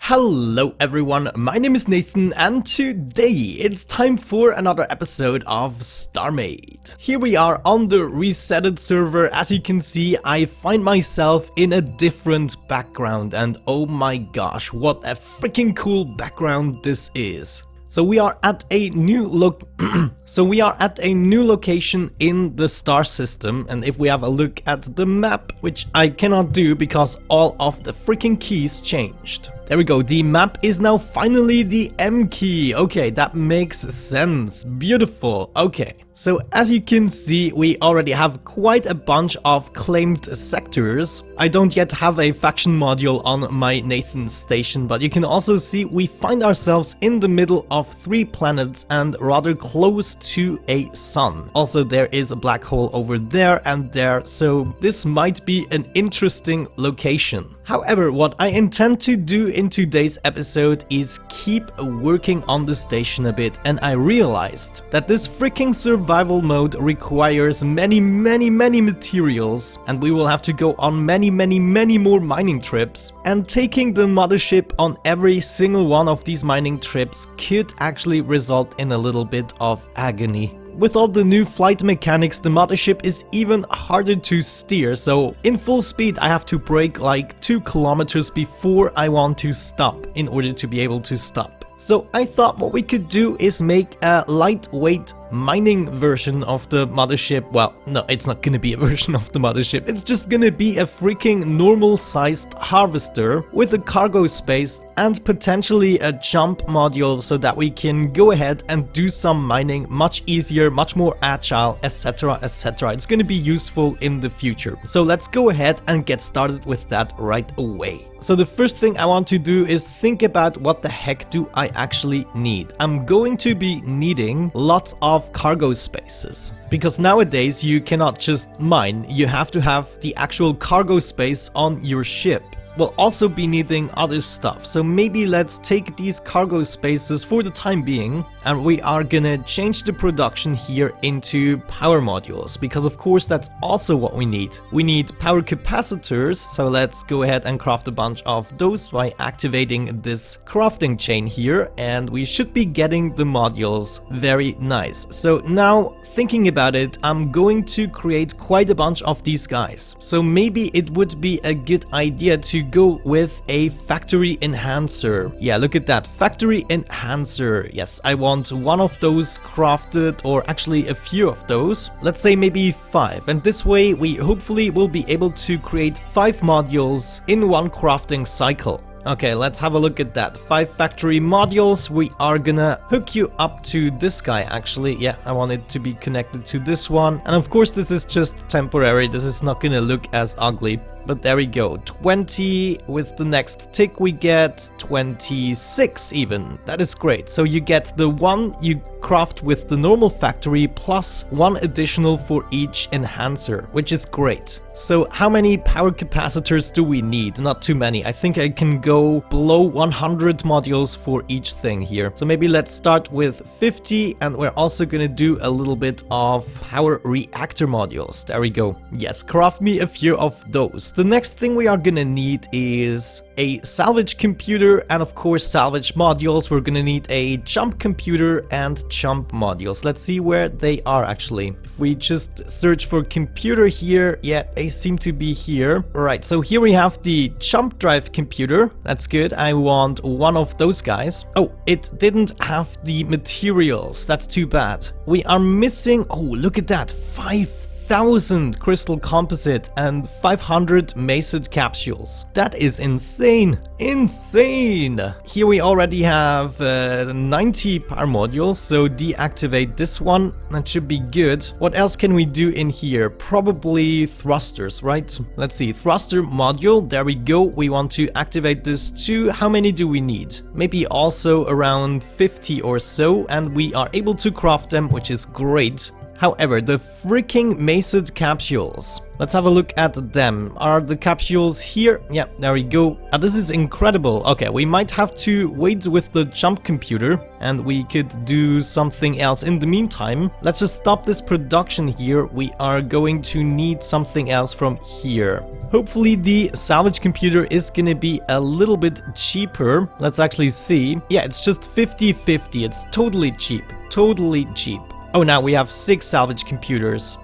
Hello everyone, my name is Nathan and today it's time for another episode of Starmade. Here we are on the resetted server. As you can see, I find myself in a different background and oh my gosh, what a freaking cool background this is. So we are at a new location in the star system, and if we have a look at the map, which I cannot do because all of the freaking keys changed. There we go, the map is now finally the M key. Okay, that makes sense. Beautiful. Okay, so as you can see, we already have quite a bunch of claimed sectors. I don't yet have a faction module on my Nathan station, but you can also see we find ourselves in the middle of 3 planets and rather close to a sun. Also, there is a black hole over there and there, so this might be an interesting location. However, what I intend to do in today's episode is keep working on the station a bit, and I realized that this freaking survival mode requires many materials, and we will have to go on many more mining trips, and taking the mothership on every single one of these mining trips could actually result in a little bit of agony. With all the new flight mechanics, the mothership is even harder to steer, so in full speed I have to brake like 2 kilometers before I want to stop in order to be able to stop. So I thought what we could do is make a lightweight mining version of the mothership. Well, no, it's not gonna be a version of the mothership. It's just gonna be a freaking normal sized harvester with a cargo space and potentially a jump module so that we can go ahead and do some mining much easier, much more agile, etc, etc. It's gonna be useful in the future. So let's go ahead and get started with that right away. So the first thing I want to do is think about what the heck do I actually need. I'm going to be needing lots of cargo spaces, because nowadays you cannot just mine, you have to have the actual cargo space on your ship. We'll also be needing other stuff, so maybe let's take these cargo spaces for the time being and we are gonna change the production here into power modules, because of course that's also what we need. We need power capacitors, so let's go ahead and craft a bunch of those by activating this crafting chain here, and we should be getting the modules. Very nice. So now thinking about it, I'm going to create quite a bunch of these guys. So maybe it would be a good idea to go with a factory enhancer. Yeah, look at that, factory enhancer. Yes, I want one of those crafted, or actually a few of those. Let's say maybe 5, and this way we hopefully will be able to create 5 modules in one crafting cycle. Okay, let's have a look at that. 5 factory modules. We are gonna hook you up to this guy actually. Yeah, I want it to be connected to this one. And of course this is just temporary. This is not gonna look as ugly. But there we go. 20. With the next tick we get 26 even. That is great. So you get the one you craft with the normal factory plus 1 additional for each enhancer, which is great. So how many power capacitors do we need? Not too many. I think I can go below 100 modules for each thing here. So maybe let's start with 50, and we're also gonna do a little bit of power reactor modules. There we go. Yes, craft me a few of those. The next thing we are gonna need is a salvage computer, and of course salvage modules. We're gonna need a jump computer and jump modules. Let's see where they are actually. If we just search for computer here, yeah, they seem to be here. Right, so here we have the jump drive computer. That's good. I want one of those guys. Oh, it didn't have the materials. That's too bad. We are missing, oh, look at that, 5,000 crystal composite and 500 macet capsules. That is insane. Insane. Here we already have 90 power modules, so deactivate this one. That should be good. What else can we do in here? Probably thrusters, right? Let's see, thruster module. There we go. We want to activate this too. How many do we need? Maybe also around 50 or so, and we are able to craft them, which is great. However, the freaking Maced capsules. Let's have a look at them. Are the capsules here? Yeah, there we go. This is incredible. Okay, we might have to wait with the jump computer and we could do something else in the meantime. Let's just stop this production here. We are going to need something else from here. Hopefully the salvage computer is gonna be a little bit cheaper. Let's actually see. Yeah, it's just 50-50. It's totally cheap. Totally cheap. Oh, now we have 6 salvage computers.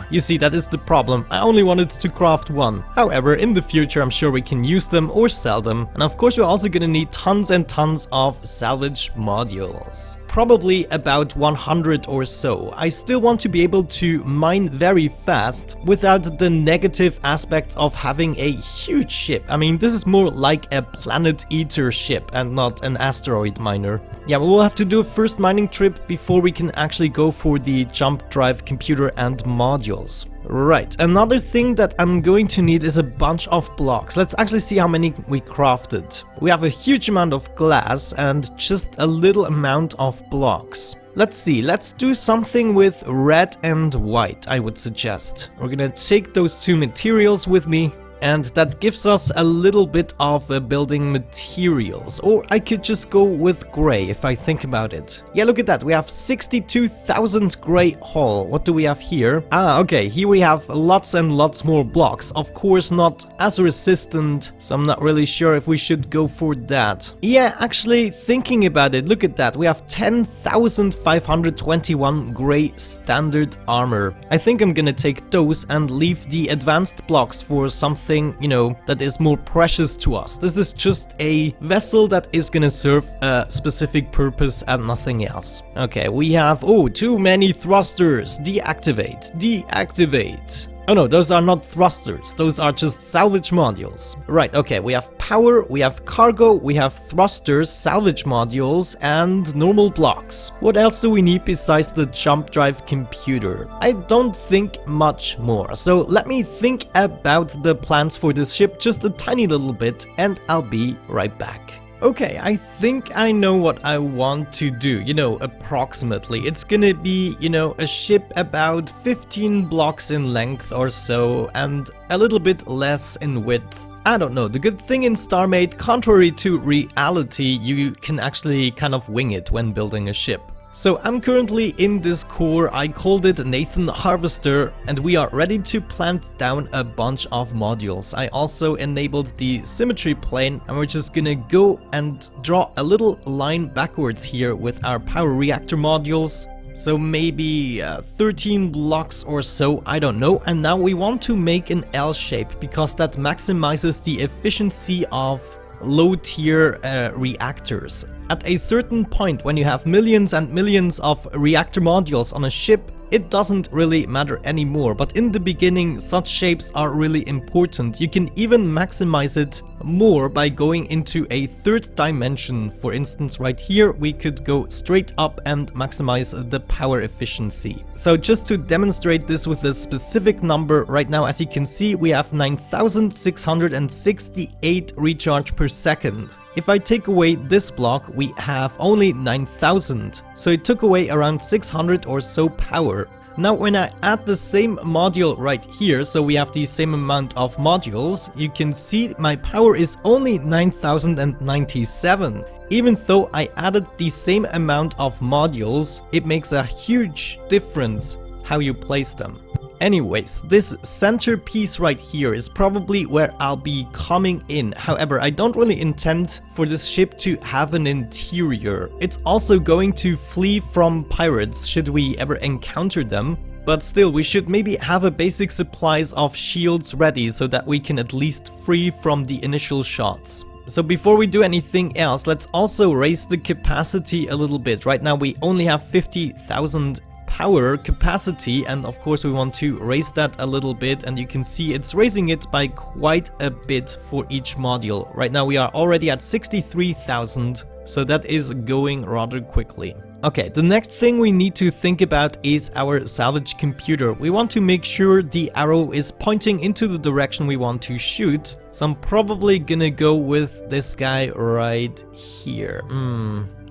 You see, that is the problem. I only wanted to craft 1. However, in the future, I'm sure we can use them or sell them. And of course, we're also gonna need tons and tons of salvage modules. Probably about 100 or so. I still want to be able to mine very fast without the negative aspects of having a huge ship. I mean, this is more like a planet eater ship and not an asteroid miner. Yeah, but we'll have to do a first mining trip before we can actually go for the jump drive computer and modules. Right, another thing that I'm going to need is a bunch of blocks. Let's actually see how many we crafted. We have a huge amount of glass and just a little amount of blocks. Let's see, let's do something with red and white, I would suggest. We're gonna take those 2 materials with me. And that gives us a little bit of building materials. Or I could just go with gray if I think about it. Yeah, look at that. We have 62,000 gray hull. What do we have here? Okay. Here we have lots and lots more blocks. Of course, not as resistant. So I'm not really sure if we should go for that. Yeah, actually thinking about it, look at that. We have 10,521 gray standard armor. I think I'm gonna take those and leave the advanced blocks for something, you know, that is more precious to us. This is just a vessel that is gonna serve a specific purpose and nothing else. Okay, we have, too many thrusters. Deactivate, deactivate. Oh no, those are not thrusters, those are just salvage modules. Right, okay, we have power, we have cargo, we have thrusters, salvage modules, and normal blocks. What else do we need besides the jump drive computer? I don't think much more. So let me think about the plans for this ship just a tiny little bit, and I'll be right back. Okay, I think I know what I want to do, you know, approximately. It's gonna be, you know, a ship about 15 blocks in length or so, and a little bit less in width. I don't know, the good thing in Starmade, contrary to reality, you can actually kind of wing it when building a ship. So I'm currently in this core, I called it Nathan Harvester, and we are ready to plant down a bunch of modules. I also enabled the symmetry plane, and we're just gonna go and draw a little line backwards here with our power reactor modules. So maybe 13 blocks or so, I don't know. And now we want to make an L shape because that maximizes the efficiency of low tier reactors. At a certain point, when you have millions and millions of reactor modules on a ship, it doesn't really matter anymore, but in the beginning such shapes are really important. You can even maximize it more by going into a third dimension. For instance, right here we could go straight up and maximize the power efficiency. So just to demonstrate this with a specific number, right now as you can see we have 9,668 recharge per second. If I take away this block, we have only 9,000, so it took away around 600 or so power. Now when I add the same module right here, so we have the same amount of modules, you can see my power is only 9,097. Even though I added the same amount of modules, it makes a huge difference how you place them. Anyways, this centerpiece right here is probably where I'll be coming in. However, I don't really intend for this ship to have an interior. It's also going to flee from pirates should we ever encounter them. But still, we should maybe have a basic supplies of shields ready so that we can at least free from the initial shots. So before we do anything else, let's also raise the capacity a little bit. Right now we only have 50,000 power capacity, and of course we want to raise that a little bit, and you can see it's raising it by quite a bit for each module. Right now we are already at 63,000, so that is going rather quickly. Okay, the next thing we need to think about is our salvage computer. We want to make sure the arrow is pointing into the direction we want to shoot, so I'm probably gonna go with this guy right here.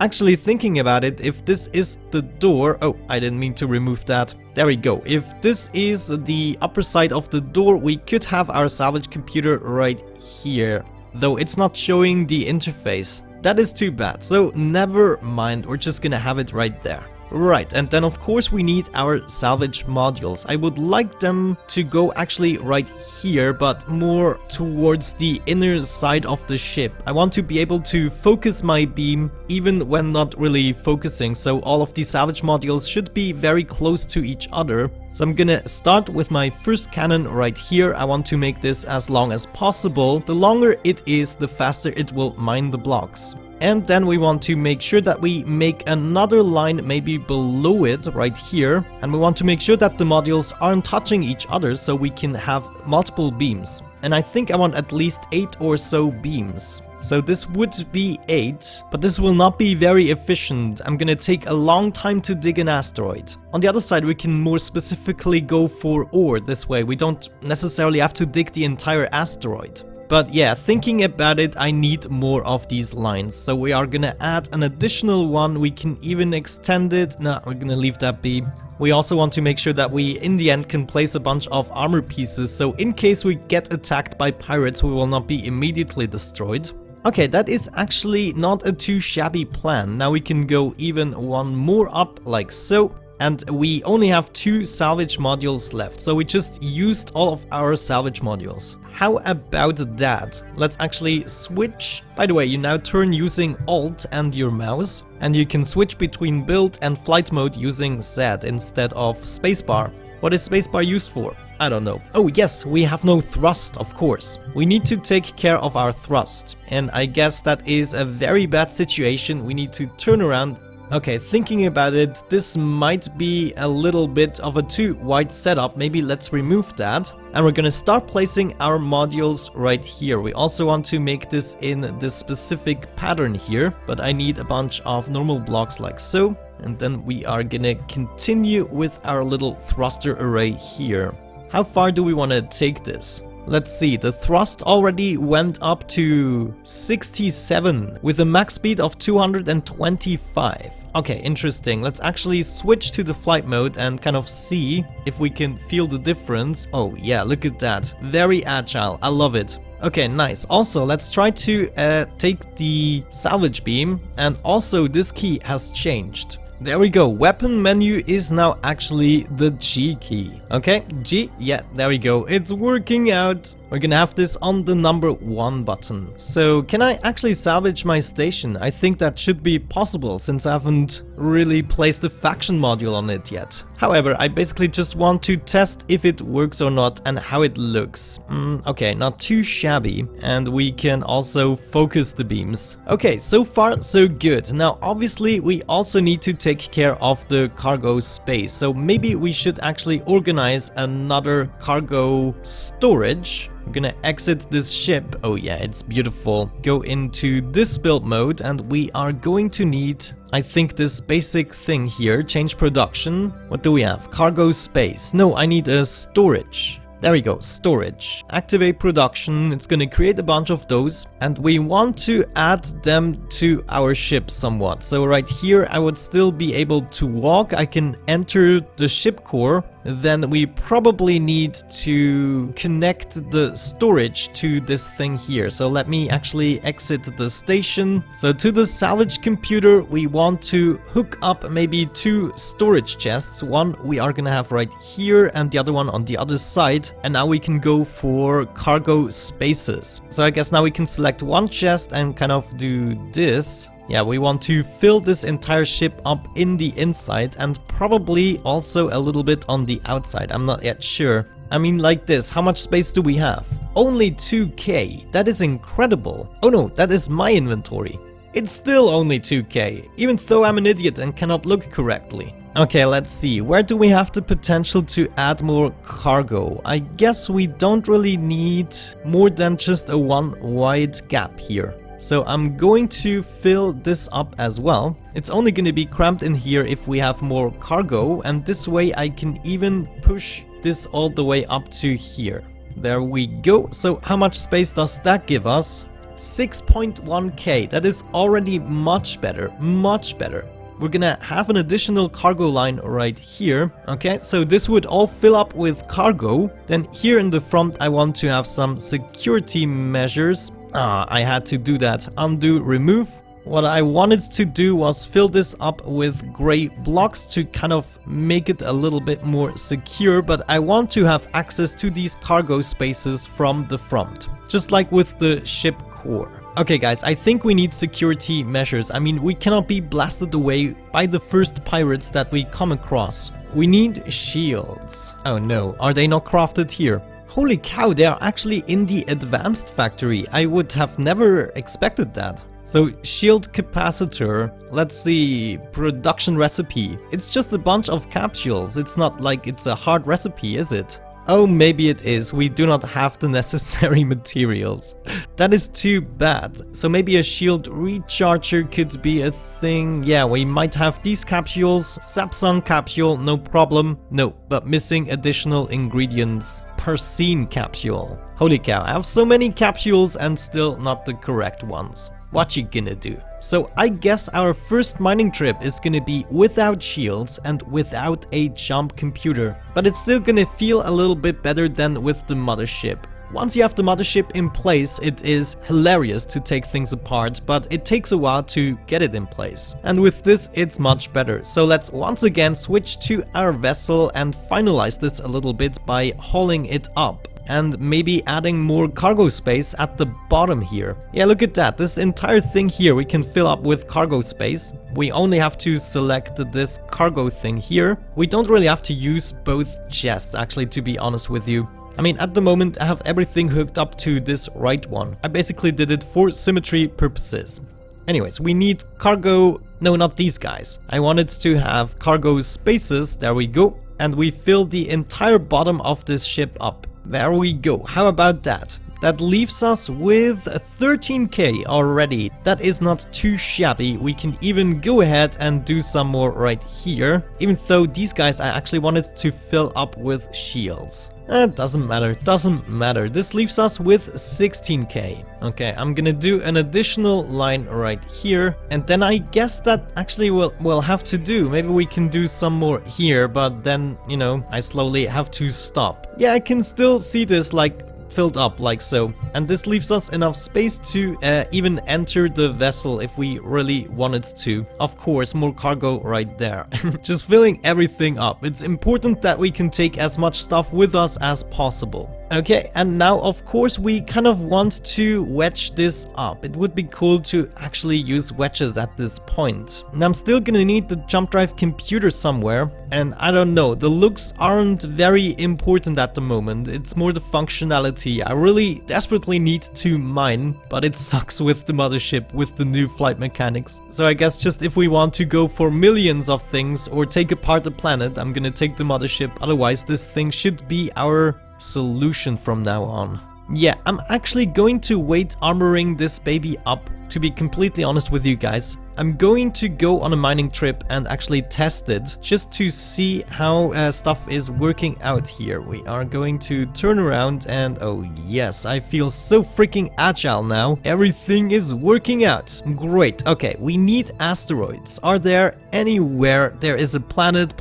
Actually, thinking about it, if this is the door... Oh, I didn't mean to remove that. There we go. If this is the upper side of the door, we could have our salvage computer right here. Though it's not showing the interface. That is too bad. So never mind, we're just gonna have it right there. Right, and then of course we need our salvage modules. I would like them to go actually right here, but more towards the inner side of the ship. I want to be able to focus my beam even when not really focusing, so all of these salvage modules should be very close to each other. So I'm gonna start with my first cannon right here. I want to make this as long as possible. The longer it is, the faster it will mine the blocks. And then we want to make sure that we make another line maybe below it right here. And we want to make sure that the modules aren't touching each other so we can have multiple beams. And I think I want at least 8 or so beams. So this would be 8, but this will not be very efficient. I'm gonna take a long time to dig an asteroid. On the other side, we can more specifically go for ore this way. We don't necessarily have to dig the entire asteroid. But yeah, thinking about it, I need more of these lines. So we are gonna add an additional one. We can even extend it. No, we're gonna leave that be. We also want to make sure that we, in the end, can place a bunch of armor pieces. So in case we get attacked by pirates, we will not be immediately destroyed. Okay, that is actually not a too shabby plan. Now we can go even one more up, like so. And we only have 2 salvage modules left, so we just used all of our salvage modules. How about that? Let's actually switch. By the way, you now turn using Alt and your mouse, and you can switch between build and flight mode using Z instead of spacebar. What is spacebar used for? I don't know. Oh yes, we have no thrust, of course. We need to take care of our thrust, and I guess that is a very bad situation. We need to turn around. Okay, thinking about it, this might be a little bit of a too wide setup. Maybe let's remove that. And we're gonna start placing our modules right here. We also want to make this in this specific pattern here, but I need a bunch of normal blocks like so. And then we are gonna continue with our little thruster array here. How far do we want to take this? Let's see, the thrust already went up to 67 with a max speed of 225. Okay, interesting. Let's actually switch to the flight mode and kind of see if we can feel the difference. Oh yeah, look at that. Very agile. I love it. Okay, nice. Also, let's try to take the salvage beam, and also this key has changed. There we go. Weapon menu is now actually the G key. Okay, G. Yeah, there we go. It's working out. We're gonna have this on the number 1 button. So can I actually salvage my station? I think that should be possible since I haven't really placed a faction module on it yet. However, I basically just want to test if it works or not and how it looks. Okay, not too shabby. And we can also focus the beams. Okay, so far so good. Now obviously we also need to take care of the cargo space. So maybe we should actually organize another cargo storage. We're gonna exit this ship. Oh yeah, it's beautiful. Go into this build mode, and we are going to need, I think, this basic thing here. Change production. What do we have? Cargo space. No, I need a storage. There we go, storage. Activate production. It's gonna create a bunch of those, and we want to add them to our ship somewhat. So right here I would still be able to walk. I can enter the ship core. Then we probably need to connect the storage to this thing here. So let me actually exit the station. So to the salvage computer, we want to hook up maybe 2 storage chests. One we are gonna have right here and the other one on the other side. And now we can go for cargo spaces. So I guess now we can select 1 chest and kind of do this. Yeah, we want to fill this entire ship up in the inside and probably also a little bit on the outside. I'm not yet sure. I mean, like this, how much space do we have? Only 2k. That is incredible. Oh no, that is my inventory. It's still only 2k, even though I'm an idiot and cannot look correctly. Okay, let's see. Where do we have the potential to add more cargo? I guess we don't really need more than just a 1 wide gap here. So I'm going to fill this up as well. It's only going to be cramped in here if we have more cargo, and this way I can even push this all the way up to here. There we go. So how much space does that give us? 6.1k. That is already much better, much better. We're gonna have an additional cargo line right here. Okay, so this would all fill up with cargo. Then here in the front, I want to have some security measures. I had to do that. Undo, remove. What I wanted to do was fill this up with gray blocks to kind of make it a little bit more secure, but I want to have access to these cargo spaces from the front, just like with the ship core. Okay guys, I think we need security measures. I mean, we cannot be blasted away by the first pirates that we come across. We need shields. Oh no, are they not crafted here? Holy cow, they are actually in the advanced factory. I would have never expected that. So, shield capacitor, let's see, production recipe. It's just a bunch of capsules. It's not like it's a hard recipe, is it? Oh, maybe it is. We do not have the necessary materials. That is too bad. So maybe a shield recharger could be a thing. Yeah, we might have these capsules. Sapsung capsule, no problem. No, but missing additional ingredients. Persine capsule. Holy cow, I have so many capsules and still not the correct ones. What you gonna do? So I guess our first mining trip is gonna be without shields and without a jump computer. But it's still gonna feel a little bit better than with the mothership. Once you have the mothership in place, it is hilarious to take things apart, but it takes a while to get it in place. And with this, it's much better. So let's once again switch to our vessel and finalize this a little bit by hauling it up. And maybe adding more cargo space at the bottom here. Yeah, look at that. This entire thing here we can fill up with cargo space. We only have to select this cargo thing here. We don't really have to use both chests, actually, to be honest with you. I mean, at the moment I have everything hooked up to this right one. I basically did it for symmetry purposes. Anyways, we need cargo... No, not these guys. I wanted to have cargo spaces. There we go. And we fill the entire bottom of this ship up. There we go. How about that? That leaves us with 13k already. That is not too shabby. We can even go ahead and do some more right here. Even though these guys I actually wanted to fill up with shields. Doesn't matter. This leaves us with 16k. Okay, I'm gonna do an additional line right here. And then I guess that actually we'll have to do. Maybe we can do some more here, but then, you know, I slowly have to stop. Yeah, I can still see this like filled up like so, and this leaves us enough space to even enter the vessel if we really wanted to. Of course, more cargo right there. Just filling everything up. It's important that we can take as much stuff with us as possible. Okay, and now of course we kind of want to wedge this up. It would be cool to actually use wedges at this point. And I'm still gonna need the jump drive computer somewhere, and I don't know, the looks aren't very important at the moment. It's more the functionality. I really desperately need to mine, but it sucks with the mothership, with the new flight mechanics. So I guess just if we want to go for millions of things or take apart the planet, I'm gonna take the mothership. Otherwise this thing should be our solution from now on. Yeah, I'm actually going to wait armoring this baby up, to be completely honest with you guys. I'm going to go on a mining trip and actually test it, just to see how stuff is working out here. We are going to turn around and oh yes, I feel so freaking agile now. Everything is working out. Great. Okay, we need asteroids. Are there anywhere there is a planet?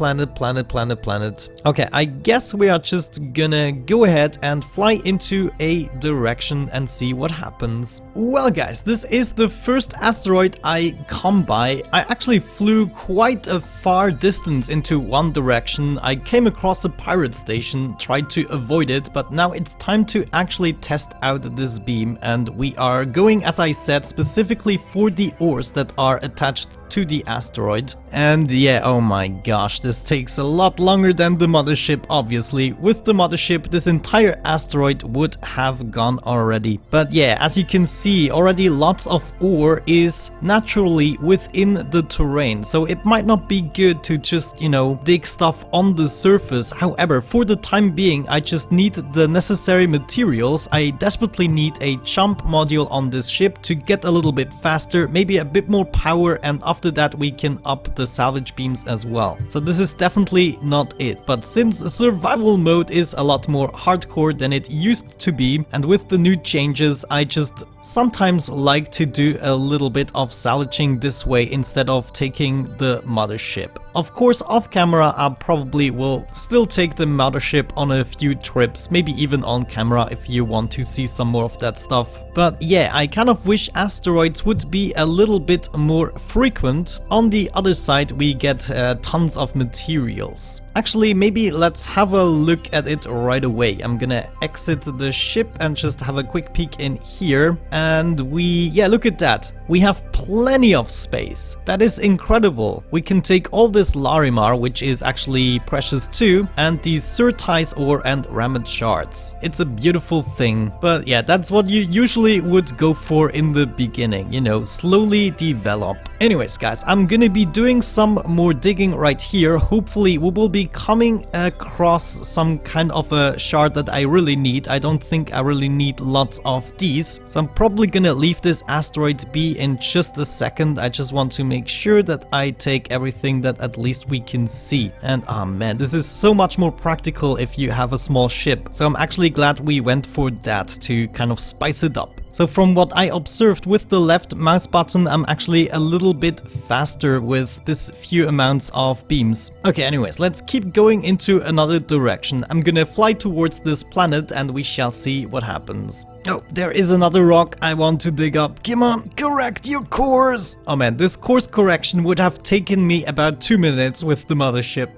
Okay, I guess we are just gonna go ahead and fly into a direction and see what happens. Well guys, this is the first asteroid I come by. I actually flew quite a far distance into one direction. I came across a pirate station, tried to avoid it, but now it's time to actually test out this beam, and we are going, as I said, specifically for the ores that are attached to the asteroid. And yeah, oh my gosh, this takes a lot longer than the mothership, obviously. With the mothership, this entire asteroid would have gone already. But yeah, as you can see, already lots of ore is naturally within the terrain, so it might not be good to just, you know, dig stuff on the surface. However, for the time being, I just need the necessary materials. I desperately need a jump module on this ship to get a little bit faster, maybe a bit more power, and after that we can up the salvage beams as well. So this is definitely not it, but since survival mode is a lot more hardcore than it used to be, and with the new changes, I just sometimes like to do a little bit of salvaging this way instead of taking the mothership. Of course, off camera I probably will still take the mothership on a few trips, maybe even on camera if you want to see some more of that stuff. But yeah, I kind of wish asteroids would be a little bit more frequent. On the other side we get tons of materials. Actually, maybe let's have a look at it right away. I'm gonna exit the ship and just have a quick peek in here. And yeah, look at that. We have plenty of space. That is incredible. We can take all this Larimar, which is actually precious too, and these Surtise ore and Rammed shards. It's a beautiful thing. But yeah, that's what you usually would go for in the beginning, you know, slowly develop. Anyways, guys, I'm gonna be doing some more digging right here. Hopefully we will be coming across some kind of a shard that I really need. I don't think I really need lots of these, so I'm probably gonna leave this asteroid be in just a second. I just want to make sure that I take everything that at least we can see. And oh man, this is so much more practical if you have a small ship. So I'm actually glad we went for that to kind of spice it up. So from what I observed with the left mouse button, I'm actually a little bit faster with this few amounts of beams. Okay, anyways, let's keep going into another direction. I'm gonna fly towards this planet and we shall see what happens. Oh, there is another rock I want to dig up. Come on, correct your course! Oh man, this course correction would have taken me about 2 minutes with the mothership.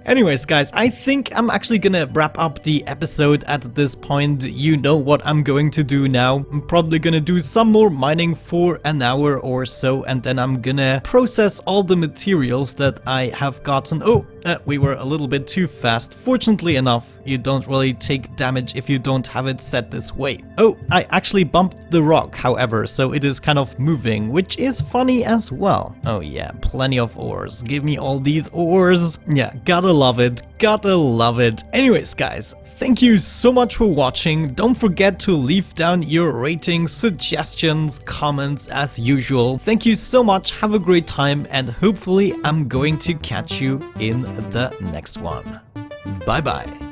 Anyways, guys, I think I'm actually gonna wrap up the episode at this point. You know what I'm going to do now. I'm probably gonna do some more mining for an hour or so, and then I'm gonna process all the materials that I have gotten. Oh, we were a little bit too fast. Fortunately enough, you don't really take damage if you don't have it set this way. Oh, I actually bumped the rock, however, so it is kind of moving, which is funny as well. Oh yeah, plenty of ores. Give me all these ores. Yeah, gotta love it. Gotta love it. Anyways, guys, thank you so much for watching. Don't forget to leave down your ratings, suggestions, comments as usual. Thank you so much. Have a great time, and hopefully I'm going to catch you in the next one. Bye bye.